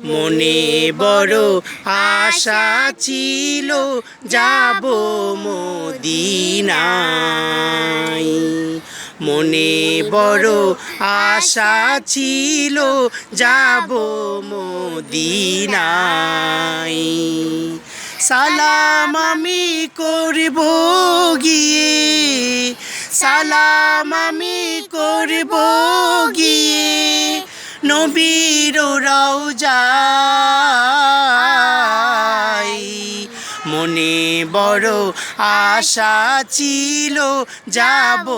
মনে বড় আশা ছিল যাব মদিনায়। মনে বড় আশা ছিল যাব মদিনায়। সালাম আমি করব গিয়ে, সালাম আমি করব গিয়ে নবীর রওজায়। মনে বড় আশা ছিল যাব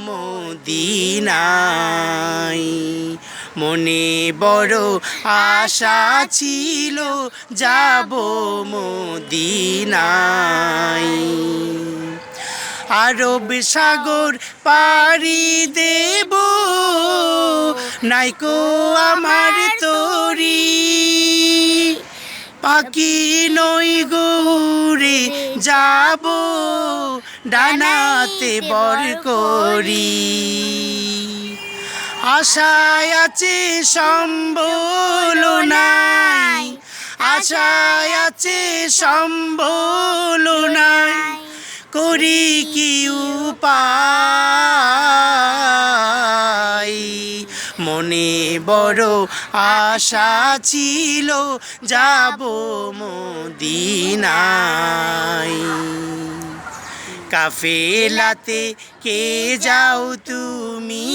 মদিনায়। মনে বড় আশা ছিল যাব মদিনায়। আরব সাগর পাড়ি দেব, নাইকো আমার তরি। পাখি নই গৌরে যাব, ডানাতে বর করি। আশায় আছে সম্বল নাই, আশায় আছে সম্বল নাই। করি কি উপায়। মনে বড় আশা ছিল যাব মদিনায়। কাফেলাতে কে যাও তুমি,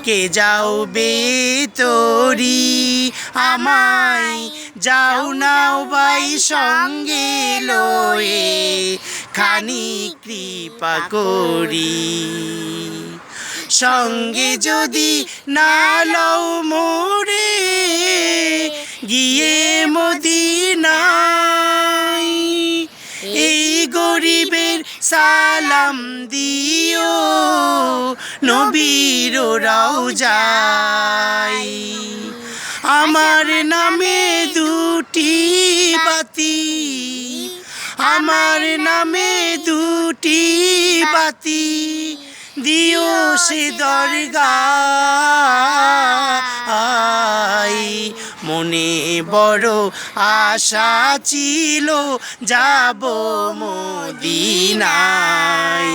কে যাও বেতরি। আমায় যাও নাও ভাই সঙ্গে লয়ে, খানি কৃপা করি। সঙ্গে যদি না লও মোরে, গিয়ে মদিনায় এই গরিবের সালাম দিও, নবীর রওজায়। আমার নামে দুটি বাতি, আমার নামে দুটি বাতি দিও সে দরগায়। মনে বড় আশা ছিল যাব মদিনায়।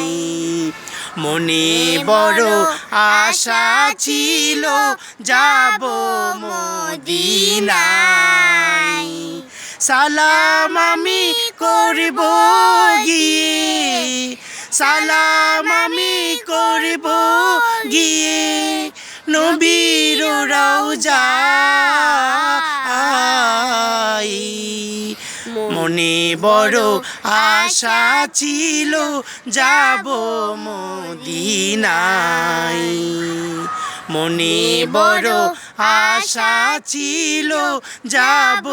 মনে বড় আশা ছিল যাব মদিনায়। সালাম আমি করব গিয়ে, সালাম আমি করব গিয়ে নবীর রওজায়। মনে বড় আশা ছিল যাব মদিনায়। মনে বড় আশা ছিল যাব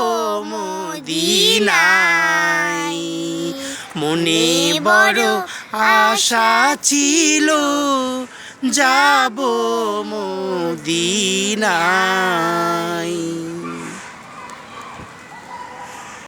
মদিনায়। মনে বড় আশা ছিল যাব মদিনায়।